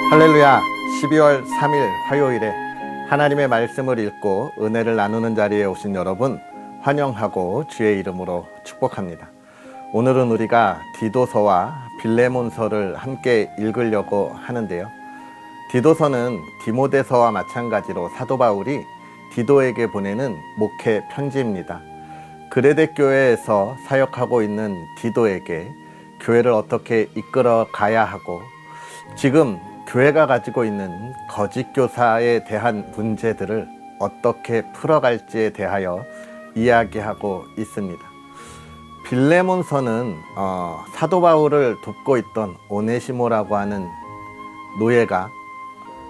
할렐루야. 12월 3일 화요일에 하나님의 말씀을 읽고 은혜를 나누는 자리에 오신 여러분 환영하고 주의 이름으로 축복합니다. 오늘은 우리가 디도서와 빌레몬서를 함께 읽으려고 하는데요. 디도서는 디모데서와 마찬가지로 사도 바울이 디도에게 보내는 목회 편지입니다. 그레데 교회에서 사역하고 있는 디도에게 교회를 어떻게 이끌어 가야 하고 지금 교회가 가지고 있는 거짓 교사에 대한 문제들을 어떻게 풀어갈지에 대하여 이야기하고 있습니다. 빌레몬서는 사도 바울을 돕고 있던 오네시모라고 하는 노예가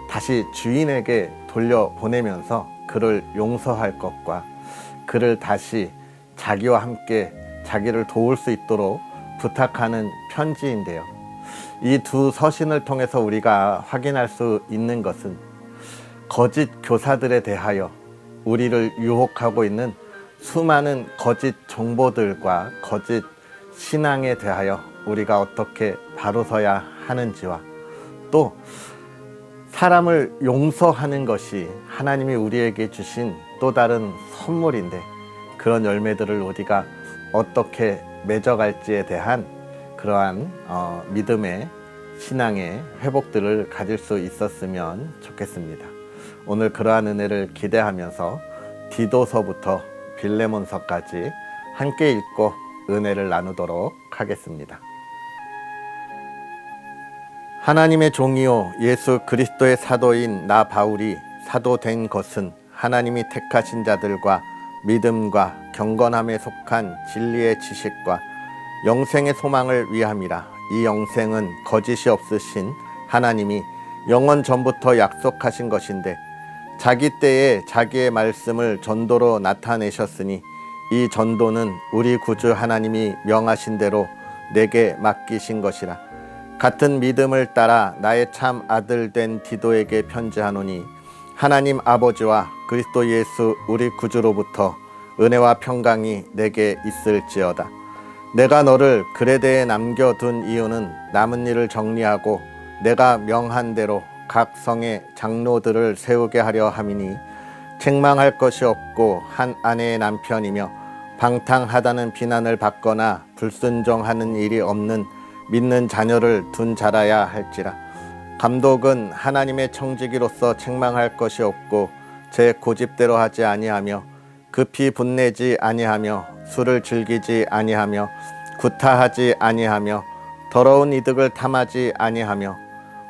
다시 주인에게 돌려보내면서 그를 용서할 것과 그를 다시 자기와 함께 자기를 도울 수 있도록 부탁하는 편지인데요. 이 두 서신을 통해서 우리가 확인할 수 있는 것은 거짓 교사들에 대하여 우리를 유혹하고 있는 수많은 거짓 정보들과 거짓 신앙에 대하여 우리가 어떻게 바로 서야 하는지와 또 사람을 용서하는 것이 하나님이 우리에게 주신 또 다른 선물인데 그런 열매들을 우리가 어떻게 맺어갈지에 대한 그러한 믿음의 신앙의 회복들을 가질 수 있었으면 좋겠습니다. 오늘 그러한 은혜를 기대하면서 디도서부터 빌레몬서까지 함께 읽고 은혜를 나누도록 하겠습니다. 하나님의 종이요 예수 그리스도의 사도인 나 바울이 사도된 것은 하나님이 택하신 자들과 믿음과 경건함에 속한 진리의 지식과 영생의 소망을 위함이라. 이 영생은 거짓이 없으신 하나님이 영원 전부터 약속하신 것인데 자기 때에 자기의 말씀을 전도로 나타내셨으니 이 전도는 우리 구주 하나님이 명하신 대로 내게 맡기신 것이라. 같은 믿음을 따라 나의 참 아들 된 디도에게 편지하노니 하나님 아버지와 그리스도 예수 우리 구주로부터 은혜와 평강이 내게 있을지어다. 내가 너를 그레데에 남겨둔 이유는 남은 일을 정리하고 내가 명한 대로 각 성의 장로들을 세우게 하려 함이니 책망할 것이 없고 한 아내의 남편이며 방탕하다는 비난을 받거나 불순종하는 일이 없는 믿는 자녀를 둔 자라야 할지라. 감독은 하나님의 청지기로서 책망할 것이 없고 제 고집대로 하지 아니하며 급히 분내지 아니하며 술을 즐기지 아니하며 구타하지 아니하며 더러운 이득을 탐하지 아니하며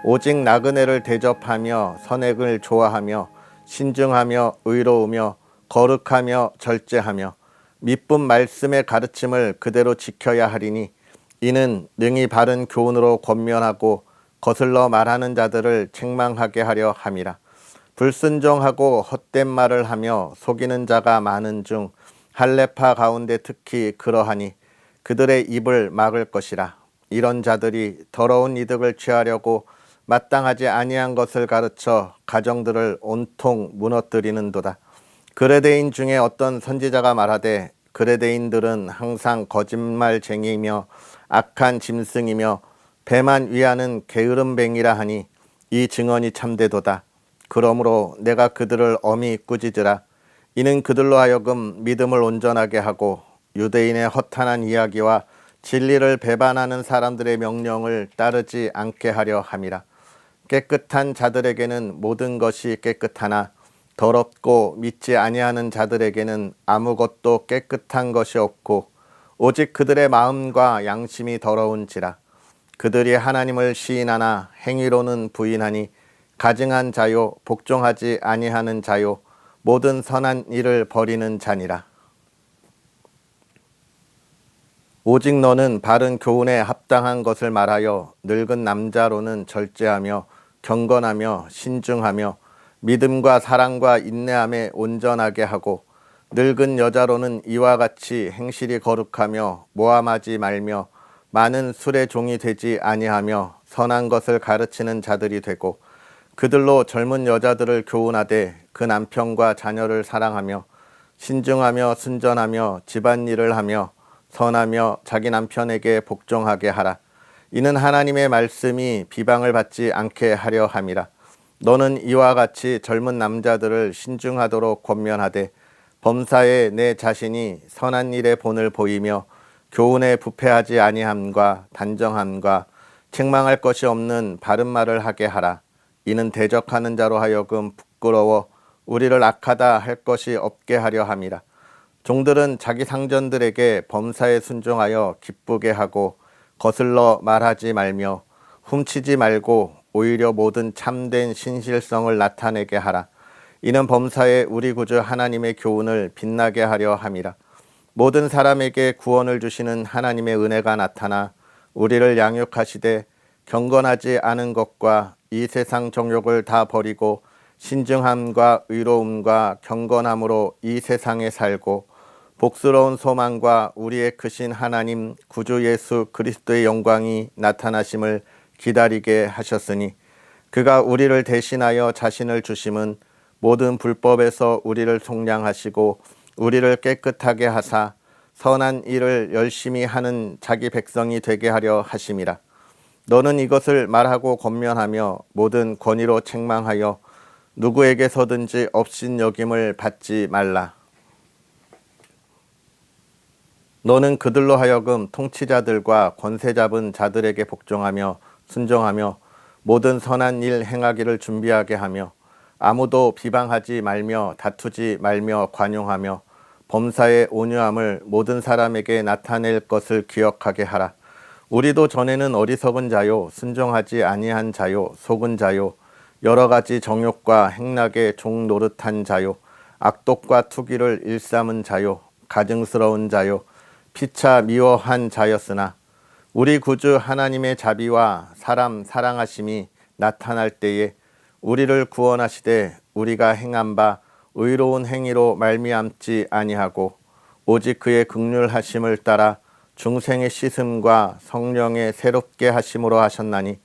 오직 나그네를 대접하며 선행을 좋아하며 신중하며 의로우며 거룩하며 절제하며 미쁜 말씀의 가르침을 그대로 지켜야 하리니 이는 능히 바른 교훈으로 권면하고 거슬러 말하는 자들을 책망하게 하려 함이라. 불순종하고 헛된 말을 하며 속이는 자가 많은 중 할례파 가운데 특히 그러하니 그들의 입을 막을 것이라. 이런 자들이 더러운 이득을 취하려고 마땅하지 아니한 것을 가르쳐 가정들을 온통 무너뜨리는도다. 그레데인 중에 어떤 선지자가 말하되 그레데인들은 항상 거짓말쟁이이며 악한 짐승이며 배만 위하는 게으름뱅이라 하니 이 증언이 참되도다. 그러므로 내가 그들을 엄히 꾸짖으라. 이는 그들로 하여금 믿음을 온전하게 하고 유대인의 허탄한 이야기와 진리를 배반하는 사람들의 명령을 따르지 않게 하려 함이라. 깨끗한 자들에게는 모든 것이 깨끗하나 더럽고 믿지 아니하는 자들에게는 아무것도 깨끗한 것이 없고 오직 그들의 마음과 양심이 더러운지라. 그들이 하나님을 시인하나 행위로는 부인하니 가증한 자요 복종하지 아니하는 자요 모든 선한 일을 버리는 자니라. 오직 너는 바른 교훈에 합당한 것을 말하여 늙은 남자로는 절제하며 경건하며 신중하며 믿음과 사랑과 인내함에 온전하게 하고 늙은 여자로는 이와 같이 행실이 거룩하며 모함하지 말며 많은 술의 종이 되지 아니하며 선한 것을 가르치는 자들이 되고 그들로 젊은 여자들을 교훈하되 그 남편과 자녀를 사랑하며 신중하며 순전하며 집안일을 하며 선하며 자기 남편에게 복종하게 하라. 이는 하나님의 말씀이 비방을 받지 않게 하려 함이라. 너는 이와 같이 젊은 남자들을 신중하도록 권면하되 범사에 내 자신이 선한 일의 본을 보이며 교훈에 부패하지 아니함과 단정함과 책망할 것이 없는 바른 말을 하게 하라. 이는 대적하는 자로 하여금 부끄러워 우리를 악하다 할 것이 없게 하려 함이라. 종들은 자기 상전들에게 범사에 순종하여 기쁘게 하고 거슬러 말하지 말며 훔치지 말고 오히려 모든 참된 신실성을 나타내게 하라. 이는 범사에 우리 구주 하나님의 교훈을 빛나게 하려 함이라. 모든 사람에게 구원을 주시는 하나님의 은혜가 나타나 우리를 양육하시되 경건하지 않은 것과 이 세상 정욕을 다 버리고 신중함과 의로움과 경건함으로 이 세상에 살고 복스러운 소망과 우리의 크신 하나님 구주 예수 그리스도의 영광이 나타나심을 기다리게 하셨으니 그가 우리를 대신하여 자신을 주심은 모든 불법에서 우리를 속량하시고 우리를 깨끗하게 하사 선한 일을 열심히 하는 자기 백성이 되게 하려 하심이라. 너는 이것을 말하고 권면하며 모든 권위로 책망하여 누구에게서든지 업신여김을 받지 말라. 너는 그들로 하여금 통치자들과 권세 잡은 자들에게 복종하며 순종하며 모든 선한 일 행하기를 준비하게 하며 아무도 비방하지 말며 다투지 말며 관용하며 범사의 온유함을 모든 사람에게 나타낼 것을 기억하게 하라. 우리도 전에는 어리석은 자요 순종하지 아니한 자요 속은 자요 여러 가지 정욕과 행락에 종 노릇한 자요 악독과 투기를 일삼은 자요 가증스러운 자요 피차 미워한 자였으나 우리 구주 하나님의 자비와 사람 사랑하심이 나타날 때에 우리를 구원하시되 우리가 행한 바 의로운 행위로 말미암지 아니하고 오직 그의 긍휼하심을 따라 중생의 씻음과 성령의 새롭게 하심으로 하셨나니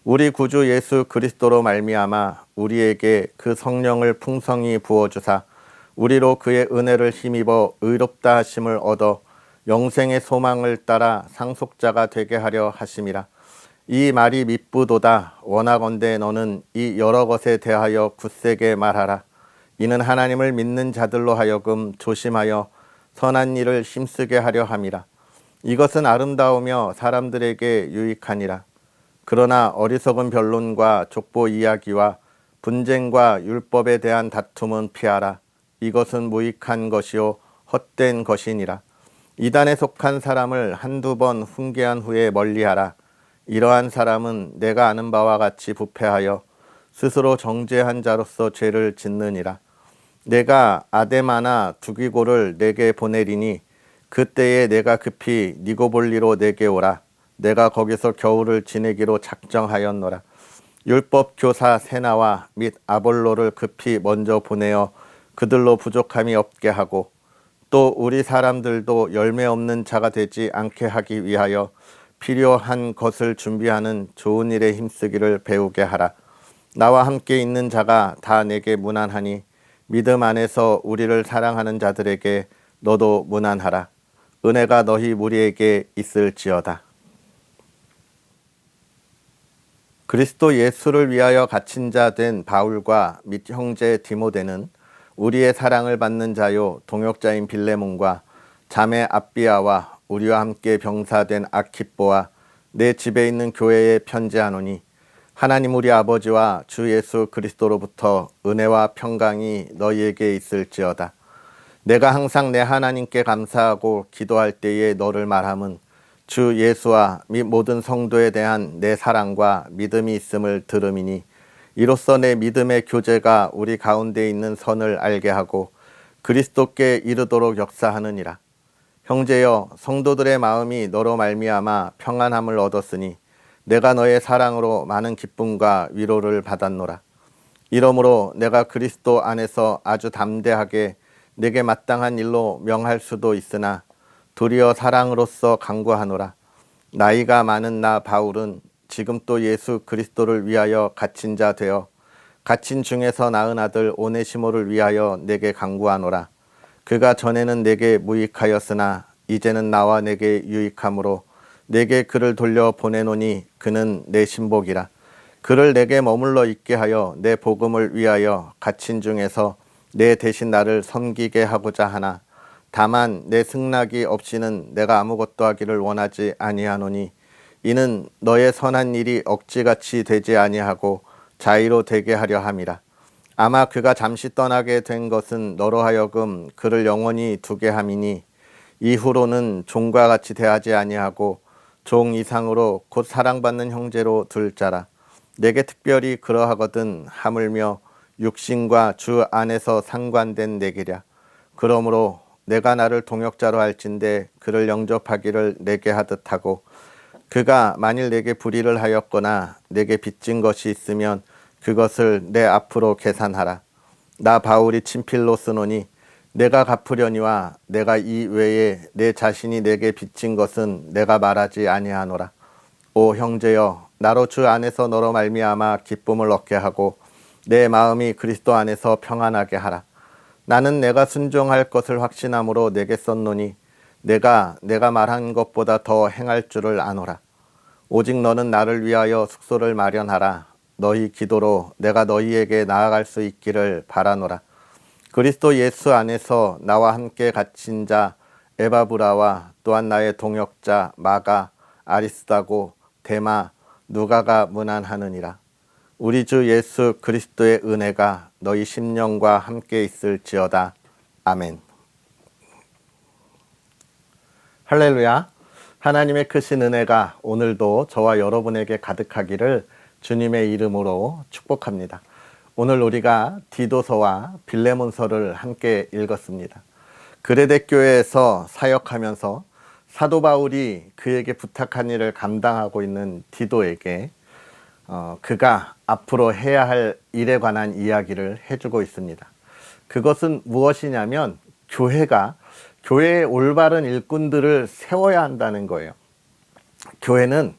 우리 구주 예수 그리스도로 말미암아 우리에게 그 성령을 풍성히 부어주사 우리로 그의 은혜를 힘입어 의롭다 하심을 얻어 영생의 소망을 따라 상속자가 되게 하려 하심이라. 이 말이 미쁘도다. 원하건대 너는 이 여러 것에 대하여 굳세게 말하라. 이는 하나님을 믿는 자들로 하여금 조심하여 선한 일을 힘쓰게 하려 함이라. 이것은 아름다우며 사람들에게 유익하니라. 그러나 어리석은 변론과 족보 이야기와 분쟁과 율법에 대한 다툼은 피하라. 이것은 무익한 것이요 헛된 것이니라. 이단에 속한 사람을 한두 번 훈계한 후에 멀리하라. 이러한 사람은 내가 아는 바와 같이 부패하여 스스로 정죄한 자로서 죄를 짓느니라. 내가 아데마나 두기고를 내게 보내리니 그때에 내가 급히 니고볼리로 내게 오라. 내가 거기서 겨울을 지내기로 작정하였노라. 율법 교사 세나와 및 아볼로를 급히 먼저 보내어 그들로 부족함이 없게 하고 또 우리 사람들도 열매 없는 자가 되지 않게 하기 위하여 필요한 것을 준비하는 좋은 일에 힘쓰기를 배우게 하라. 나와 함께 있는 자가 다 내게 무난하니 믿음 안에서 우리를 사랑하는 자들에게 너도 무난하라. 은혜가 너희 무리에게 있을지어다. 그리스도 예수를 위하여 갇힌 자 된 바울과 및 형제 디모데는 우리의 사랑을 받는 자요 동역자인 빌레몬과 자매 아비아와 우리와 함께 병사된 아키뽀와 내 집에 있는 교회에 편지하노니 하나님 우리 아버지와 주 예수 그리스도로부터 은혜와 평강이 너희에게 있을지어다. 내가 항상 내 하나님께 감사하고 기도할 때에 너를 말함은 주 예수와 및 모든 성도에 대한 내 사랑과 믿음이 있음을 들음이니 이로써 내 믿음의 교제가 우리 가운데 있는 선을 알게 하고 그리스도께 이르도록 역사하느니라. 형제여, 성도들의 마음이 너로 말미암아 평안함을 얻었으니 내가 너의 사랑으로 많은 기쁨과 위로를 받았노라. 이러므로 내가 그리스도 안에서 아주 담대하게 내게 마땅한 일로 명할 수도 있으나 도리어 사랑으로서 간구하노라. 나이가 많은 나 바울은 지금 또 예수 그리스도를 위하여 갇힌 자 되어 갇힌 중에서 낳은 아들 오네시모를 위하여 내게 간구하노라. 그가 전에는 내게 무익하였으나 이제는 나와 내게 유익함으로 내게 그를 돌려 보내노니 그는 내 신복이라. 그를 내게 머물러 있게 하여 내 복음을 위하여 갇힌 중에서 내 대신 나를 섬기게 하고자 하나 다만 내 승낙이 없이는 내가 아무것도 하기를 원하지 아니하노니 이는 너의 선한 일이 억지같이 되지 아니하고 자의로 되게 하려 함이라. 아마 그가 잠시 떠나게 된 것은 너로 하여금 그를 영원히 두게 함이니 이후로는 종과 같이 대하지 아니하고 종 이상으로 곧 사랑받는 형제로 둘 자라. 내게 특별히 그러하거든 하물며 육신과 주 안에서 상관된 내게랴. 그러므로 내가 나를 동역자로 할진대 그를 영접하기를 내게 하듯 하고 그가 만일 내게 불의를 하였거나 내게 빚진 것이 있으면 그것을 내 앞으로 계산하라. 나 바울이 친필로 쓰노니 내가 갚으려니와 내가 이 외에 내 자신이 내게 빚진 것은 내가 말하지 아니하노라. 오 형제여, 나로 주 안에서 너로 말미암아 기쁨을 얻게 하고 내 마음이 그리스도 안에서 평안하게 하라. 나는 내가 순종할 것을 확신함으로 내게 썼노니 내가 말한 것보다 더 행할 줄을 아노라. 오직 너는 나를 위하여 숙소를 마련하라. 너희 기도로 내가 너희에게 나아갈 수 있기를 바라노라. 그리스도 예수 안에서 나와 함께 갇힌 자 에바브라와 또한 나의 동역자 마가, 아리스다고, 데마, 누가가 문안하느니라. 우리 주 예수 그리스도의 은혜가 너희 심령과 함께 있을지어다. 아멘. 할렐루야. 하나님의 크신 은혜가 오늘도 저와 여러분에게 가득하기를 주님의 이름으로 축복합니다. 오늘 우리가 디도서와 빌레몬서를 함께 읽었습니다. 그레데 교회에서 사역하면서 사도 바울이 그에게 부탁한 일을 감당하고 있는 디도에게 그가 앞으로 해야 할 일에 관한 이야기를 해주고 있습니다. 그것은 무엇이냐면 교회의 올바른 일꾼들을 세워야 한다는 거예요. 교회는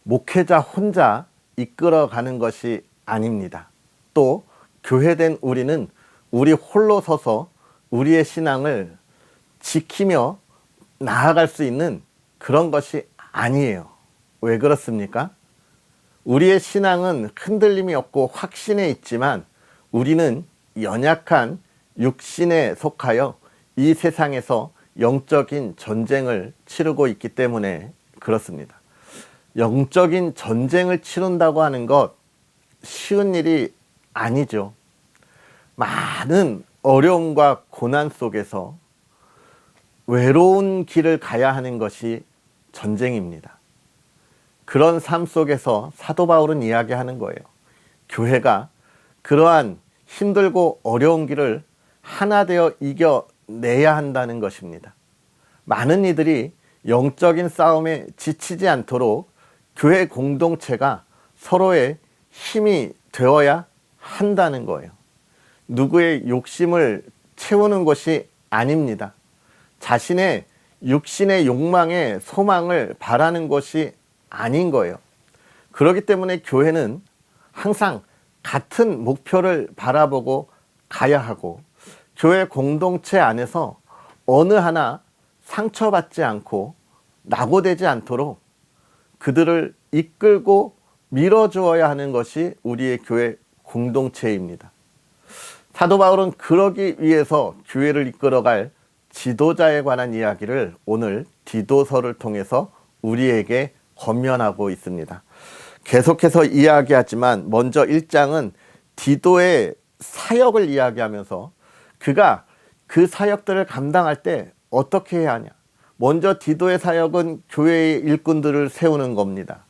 목회자 혼자 이끌어가는 것이 아닙니다. 또 교회된 우리는 우리 홀로 서서 우리의 신앙을 지키며 나아갈 수 있는 그런 것이 아니에요. 왜 그렇습니까? 우리의 신앙은 흔들림이 없고 확신에 있지만 우리는 연약한 육신에 속하여 이 세상에서 영적인 전쟁을 치르고 있기 때문에 그렇습니다. 영적인 전쟁을 치른다고 하는 것 쉬운 일이 아니죠. 많은 어려움과 고난 속에서 외로운 길을 가야 하는 것이 전쟁입니다. 그런 삶 속에서 사도 바울은 이야기하는 거예요. 교회가 그러한 힘들고 어려운 길을 하나 되어 이겨내야 한다는 것입니다. 많은 이들이 영적인 싸움에 지치지 않도록 교회 공동체가 서로의 힘이 되어야 한다는 거예요. 누구의 욕심을 채우는 것이 아닙니다. 자신의 육신의 욕망의 소망을 바라는 것이 아닌 거예요. 그렇기 때문에 교회는 항상 같은 목표를 바라보고 가야 하고 교회 공동체 안에서 어느 하나 상처받지 않고 낙오되지 않도록 그들을 이끌고 밀어주어야 하는 것이 우리의 교회 공동체입니다. 사도 바울은 그러기 위해서 교회를 이끌어갈 지도자에 관한 이야기를 오늘 디도서를 통해서 우리에게 권면하고 있습니다. 계속해서 이야기하지만 먼저 1장은 디도의 사역을 이야기하면서 그가 그 사역들을 감당할 때 어떻게 해야 하냐. 먼저 디도의 사역은 교회의 일꾼들을 세우는 겁니다.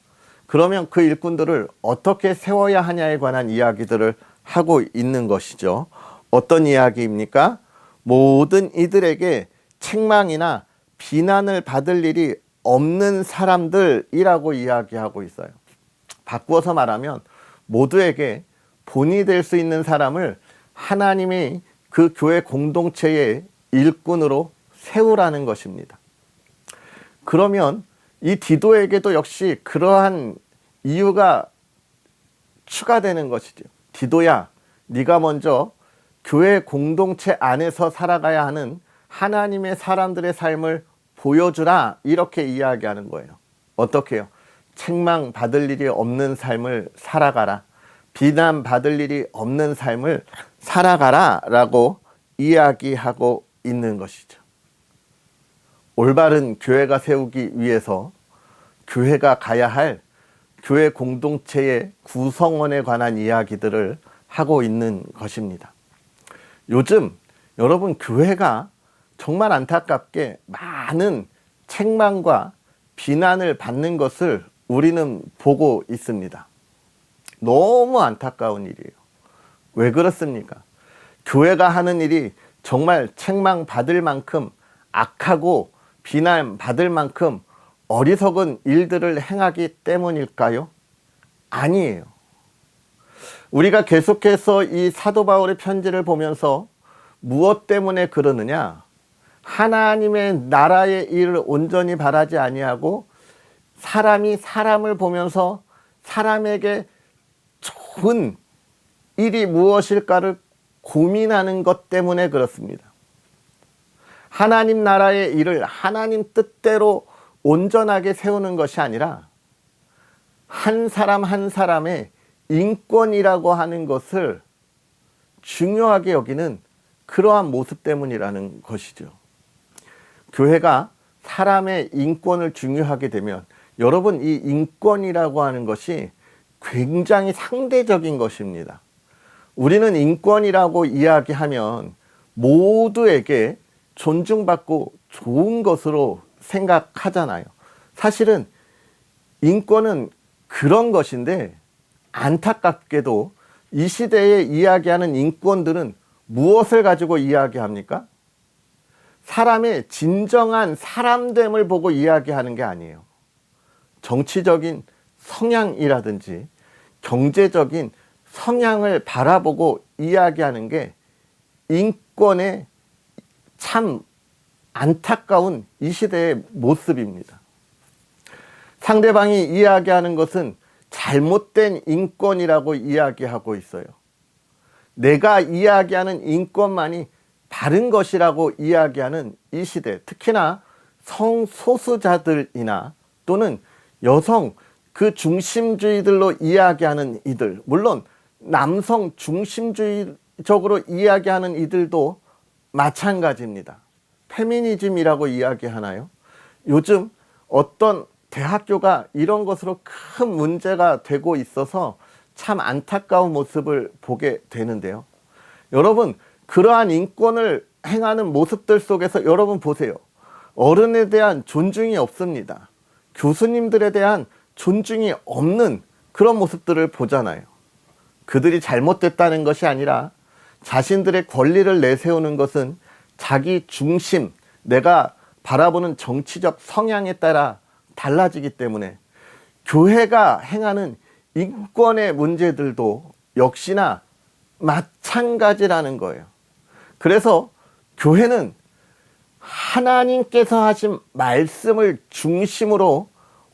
그러면 그 일꾼들을 어떻게 세워야 하냐에 관한 이야기들을 하고 있는 것이죠. 어떤 이야기입니까? 모든 이들에게 책망이나 비난을 받을 일이 없는 사람들이라고 이야기하고 있어요. 바꾸어서 말하면 모두에게 본이 될 수 있는 사람을 하나님이 그 교회 공동체의 일꾼으로 세우라는 것입니다. 그러면 이 디도에게도 역시 그러한 이유가 추가되는 것이죠. 디도야, 네가 먼저 교회 공동체 안에서 살아가야 하는 하나님의 사람들의 삶을 보여주라, 이렇게 이야기하는 거예요. 어떻게 해요? 책망받을 일이 없는 삶을 살아가라, 비난받을 일이 없는 삶을 살아가라 라고 이야기하고 있는 것이죠. 올바른 교회가 세우기 위해서 교회가 가야 할 교회 공동체의 구성원에 관한 이야기들을 하고 있는 것입니다. 요즘 여러분, 교회가 정말 안타깝게 많은 책망과 비난을 받는 것을 우리는 보고 있습니다. 너무 안타까운 일이에요. 왜 그렇습니까? 교회가 하는 일이 정말 책망받을 만큼 악하고 비난받을 만큼 어리석은 일들을 행하기 때문일까요? 아니에요. 우리가 계속해서 이 사도 바울의 편지를 보면서 무엇 때문에 그러느냐? 하나님의 나라의 일을 온전히 바라지 아니하고 사람이 사람을 보면서 사람에게 좋은 일이 무엇일까를 고민하는 것 때문에 그렇습니다. 하나님 나라의 일을 하나님 뜻대로 온전하게 세우는 것이 아니라 한 사람 한 사람의 인권이라고 하는 것을 중요하게 여기는 그러한 모습 때문이라는 것이죠. 교회가 사람의 인권을 중요하게 되면 여러분, 이 인권이라고 하는 것이 굉장히 상대적인 것입니다. 우리는 인권이라고 이야기하면 모두에게 존중받고 좋은 것으로 생각하잖아요. 사실은 인권은 그런 것인데 안타깝게도 이 시대에 이야기하는 인권들은 무엇을 가지고 이야기합니까? 사람의 진정한 사람됨을 보고 이야기하는 게 아니에요. 정치적인 성향이라든지 경제적인 성향을 바라보고 이야기하는 게 인권의 참 안타까운 이 시대의 모습입니다. 상대방이 이야기하는 것은 잘못된 인권이라고 이야기하고 있어요. 내가 이야기하는 인권만이 바른 것이라고 이야기하는 이 시대, 특히나 성소수자들이나 또는 여성 그 중심주의들로 이야기하는 이들, 물론 남성 중심주의적으로 이야기하는 이들도 마찬가지입니다. 페미니즘이라고 이야기하나요? 요즘 어떤 대학교가 이런 것으로 큰 문제가 되고 있어서 참 안타까운 모습을 보게 되는데요. 여러분, 그러한 인권을 행하는 모습들 속에서 여러분 보세요. 어른에 대한 존중이 없습니다. 교수님들에 대한 존중이 없는 그런 모습들을 보잖아요. 그들이 잘못됐다는 것이 아니라 자신들의 권리를 내세우는 것은 자기 중심, 내가 바라보는 정치적 성향에 따라 달라지기 때문에 교회가 행하는 인권의 문제들도 역시나 마찬가지라는 거예요. 그래서 교회는 하나님께서 하신 말씀을 중심으로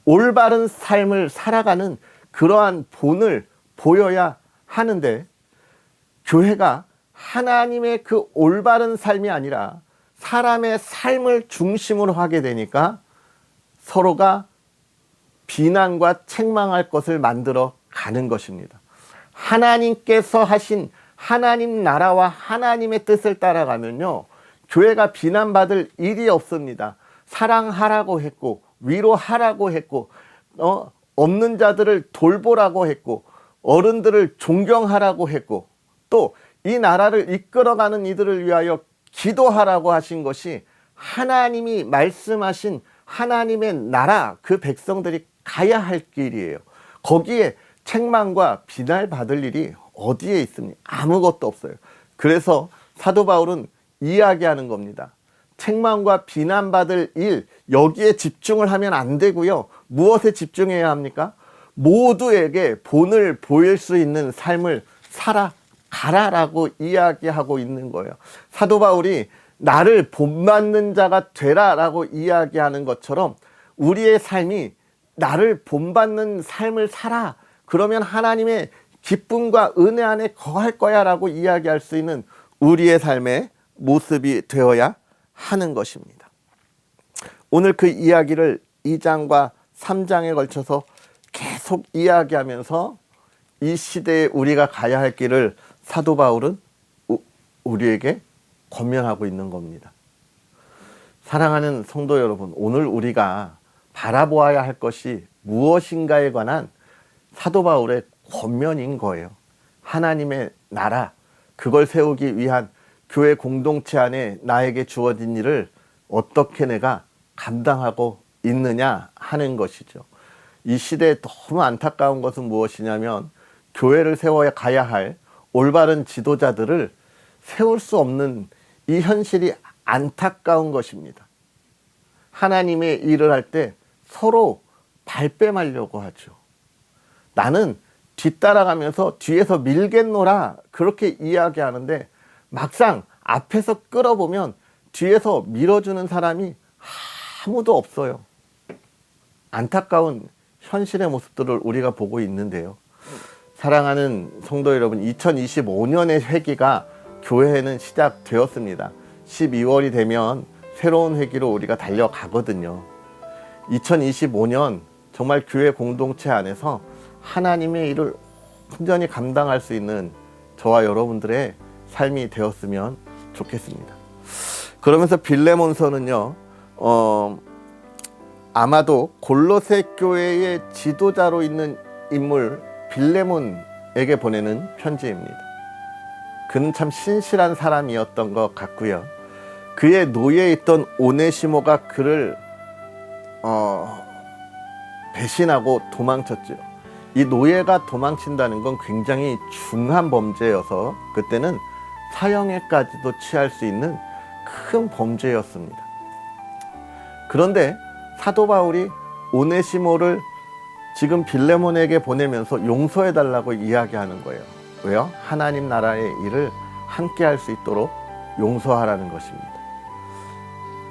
올바른 삶을 살아가는 그러한 본을 보여야 하는데, 교회가 하나님의 그 올바른 삶이 아니라 사람의 삶을 중심으로 하게 되니까 서로가 비난과 책망할 것을 만들어 가는 것입니다. 하나님께서 하신 하나님 나라와 하나님의 뜻을 따라가면요, 교회가 비난받을 일이 없습니다. 사랑하라고 했고, 위로하라고 했고, 없는 자들을 돌보라고 했고, 어른들을 존경하라고 했고, 또 이 나라를 이끌어가는 이들을 위하여 기도하라고 하신 것이 하나님이 말씀하신 하나님의 나라, 그 백성들이 가야 할 길이에요. 거기에 책망과 비난받을 일이 어디에 있습니까? 아무것도 없어요. 그래서 사도 바울은 이야기하는 겁니다. 책망과 비난받을 일, 여기에 집중을 하면 안 되고요. 무엇에 집중해야 합니까? 모두에게 본을 보일 수 있는 삶을 살아가라라고 이야기하고 있는 거예요. 사도 바울이 나를 본받는 자가 되라라고 이야기하는 것처럼 우리의 삶이 나를 본받는 삶을 살아. 그러면 하나님의 기쁨과 은혜 안에 거할 거야 라고 이야기할 수 있는 우리의 삶의 모습이 되어야 하는 것입니다. 오늘 그 이야기를 2장과 3장에 걸쳐서 계속 이야기하면서 이 시대에 우리가 가야 할 길을 사도 바울은 우리에게 권면하고 있는 겁니다. 사랑하는 성도 여러분, 오늘 우리가 바라보아야 할 것이 무엇인가에 관한 사도 바울의 권면인 거예요. 하나님의 나라, 그걸 세우기 위한 교회 공동체 안에 나에게 주어진 일을 어떻게 내가 감당하고 있느냐 하는 것이죠. 이 시대에 너무 안타까운 것은 무엇이냐면 교회를 세워야 가야 할 올바른 지도자들을 세울 수 없는 이 현실이 안타까운 것입니다. 하나님의 일을 할 때 서로 발뺌하려고 하죠. 나는 뒤따라가면서 뒤에서 밀겠노라 그렇게 이야기하는데 막상 앞에서 끌어보면 뒤에서 밀어주는 사람이 아무도 없어요. 안타까운 현실의 모습들을 우리가 보고 있는데요. 사랑하는 성도 여러분, 2025년의 회기가 교회에는 시작되었습니다. 12월이 되면 새로운 회기로 우리가 달려가거든요. 2025년 정말 교회 공동체 안에서 하나님의 일을 온전히 감당할 수 있는 저와 여러분들의 삶이 되었으면 좋겠습니다. 그러면서 빌레몬서는요, 아마도 골로새 교회의 지도자로 있는 인물 빌레몬에게 보내는 편지입니다. 그는 참 신실한 사람이었던 것 같고요. 그의 노예에 있던 오네시모가 그를 배신하고 도망쳤죠. 이 노예가 도망친다는 건 굉장히 중한 범죄여서 그때는 사형에까지도 취할 수 있는 큰 범죄였습니다. 그런데 사도 바울이 오네시모를 지금 빌레몬에게 보내면서 용서해달라고 이야기하는 거예요. 왜요? 하나님 나라의 일을 함께 할 수 있도록 용서하라는 것입니다.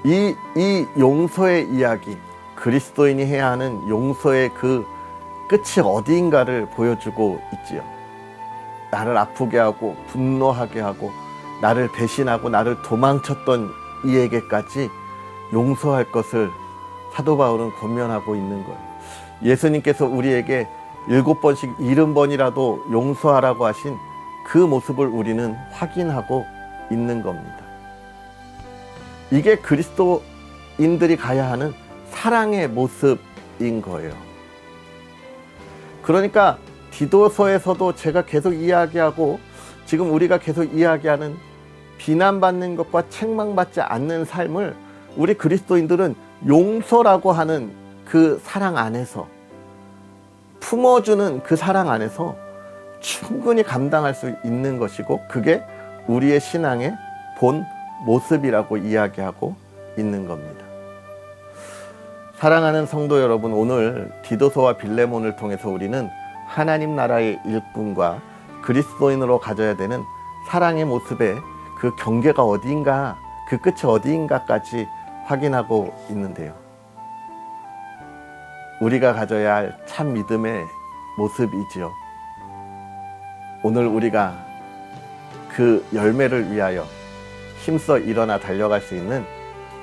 이 용서의 이야기, 그리스도인이 해야 하는 용서의 그 끝이 어디인가를 보여주고 있지요. 나를 아프게 하고 분노하게 하고 나를 배신하고 나를 도망쳤던 이에게까지 용서할 것을 사도 바울은 권면하고 있는 거예요. 예수님께서 우리에게 7번씩 70번이라도 용서하라고 하신 그 모습을 우리는 확인하고 있는 겁니다. 이게 그리스도인들이 가야 하는 사랑의 모습인 거예요. 그러니까 디도서에서도 제가 계속 이야기하고 지금 우리가 계속 이야기하는 비난받는 것과 책망받지 않는 삶을 우리 그리스도인들은 용서라고 하는 그 사랑 안에서, 품어주는 그 사랑 안에서 충분히 감당할 수 있는 것이고, 그게 우리의 신앙의 본 모습이라고 이야기하고 있는 겁니다. 사랑하는 성도 여러분, 오늘 디도서와 빌레몬을 통해서 우리는 하나님 나라의 일꾼과 그리스도인으로 가져야 되는 사랑의 모습의 그 경계가 어디인가, 그 끝이 어디인가까지 확인하고 있는데요. 우리가 가져야 할 참 믿음의 모습이지요. 오늘 우리가 그 열매를 위하여 힘써 일어나 달려갈 수 있는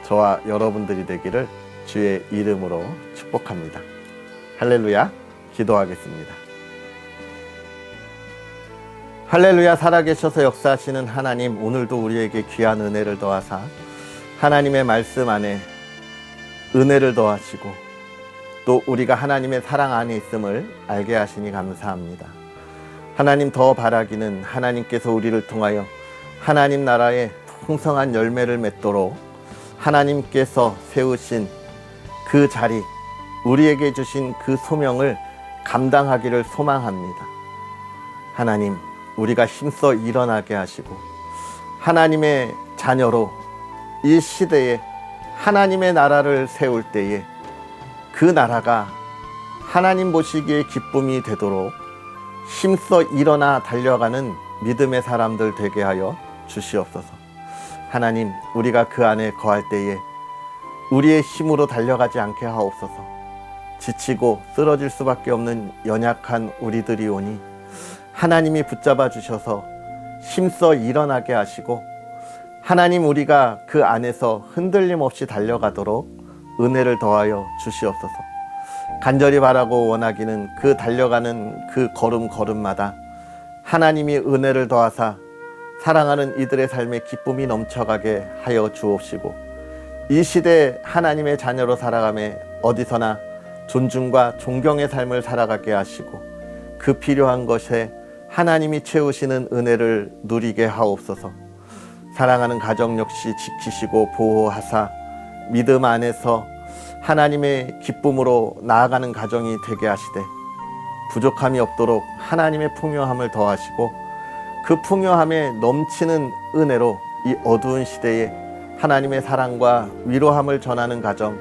저와 여러분들이 되기를 주의 이름으로 축복합니다. 할렐루야. 기도하겠습니다. 할렐루야. 살아계셔서 역사하시는 하나님, 오늘도 우리에게 귀한 은혜를 더하사 하나님의 말씀 안에 은혜를 더하시고 또 우리가 하나님의 사랑 안에 있음을 알게 하시니 감사합니다. 하나님, 더 바라기는 하나님께서 우리를 통하여 하나님 나라의 풍성한 열매를 맺도록 하나님께서 세우신 그 자리, 우리에게 주신 그 소명을 감당하기를 소망합니다. 하나님, 우리가 힘써 일어나게 하시고 하나님의 자녀로 이 시대에 하나님의 나라를 세울 때에 그 나라가 하나님 보시기에 기쁨이 되도록 힘써 일어나 달려가는 믿음의 사람들 되게 하여 주시옵소서. 하나님, 우리가 그 안에 거할 때에 우리의 힘으로 달려가지 않게 하옵소서. 지치고 쓰러질 수밖에 없는 연약한 우리들이 오니 하나님이 붙잡아 주셔서 힘써 일어나게 하시고 하나님, 우리가 그 안에서 흔들림 없이 달려가도록 은혜를 더하여 주시옵소서. 간절히 바라고 원하기는 그 달려가는 그 걸음걸음마다 하나님이 은혜를 더하사 사랑하는 이들의 삶에 기쁨이 넘쳐가게 하여 주옵시고, 이 시대에 하나님의 자녀로 살아가며 어디서나 존중과 존경의 삶을 살아가게 하시고, 그 필요한 것에 하나님이 채우시는 은혜를 누리게 하옵소서. 사랑하는 가정 역시 지키시고 보호하사 믿음 안에서 하나님의 기쁨으로 나아가는 가정이 되게 하시되, 부족함이 없도록 하나님의 풍요함을 더하시고, 그 풍요함에 넘치는 은혜로 이 어두운 시대에 하나님의 사랑과 위로함을 전하는 가정,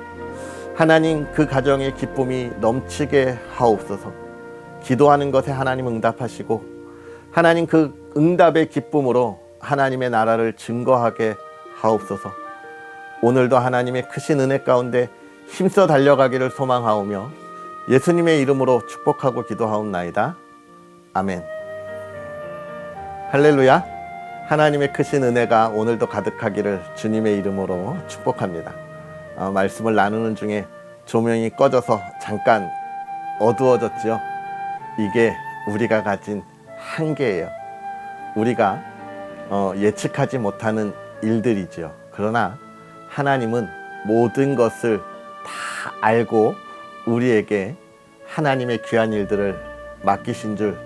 하나님 그 가정의 기쁨이 넘치게 하옵소서. 기도하는 것에 하나님 응답하시고, 하나님 그 응답의 기쁨으로 하나님의 나라를 증거하게 하옵소서. 오늘도 하나님의 크신 은혜 가운데 힘써 달려가기를 소망하오며 예수님의 이름으로 축복하고 기도하옵나이다. 아멘. 할렐루야. 하나님의 크신 은혜가 오늘도 가득하기를 주님의 이름으로 축복합니다. 말씀을 나누는 중에 조명이 꺼져서 잠깐 어두워졌지요. 이게 우리가 가진 한계예요. 우리가 예측하지 못하는 일들이지요. 그러나 하나님은 모든 것을 다 알고 우리에게 하나님의 귀한 일들을 맡기신 줄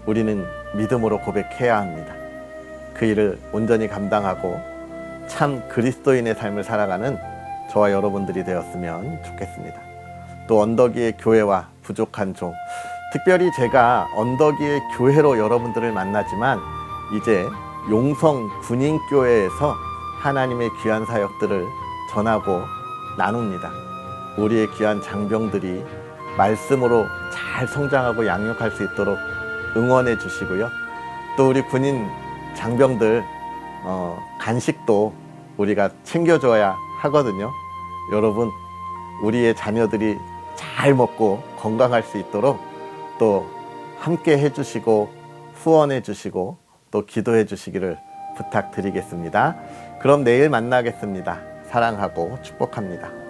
우리는 믿음으로 고백해야 합니다. 그 일을 온전히 감당하고 참 그리스도인의 삶을 살아가는 저와 여러분들이 되었으면 좋겠습니다. 또 언덕위의 교회와 부족한 종, 특별히 제가 언덕위의 교회로 여러분들을 만나지만 이제 용성 군인교회에서 하나님의 귀한 사역들을 전하고 나눕니다. 우리의 귀한 장병들이 말씀으로 잘 성장하고 양육할 수 있도록 응원해 주시고요. 또 우리 군인 장병들 간식도 우리가 챙겨줘야 하거든요. 여러분, 우리의 자녀들이 잘 먹고 건강할 수 있도록 또 함께 해주시고 후원해 주시고 또 기도해 주시기를 부탁드리겠습니다. 그럼 내일 만나겠습니다. 사랑하고 축복합니다.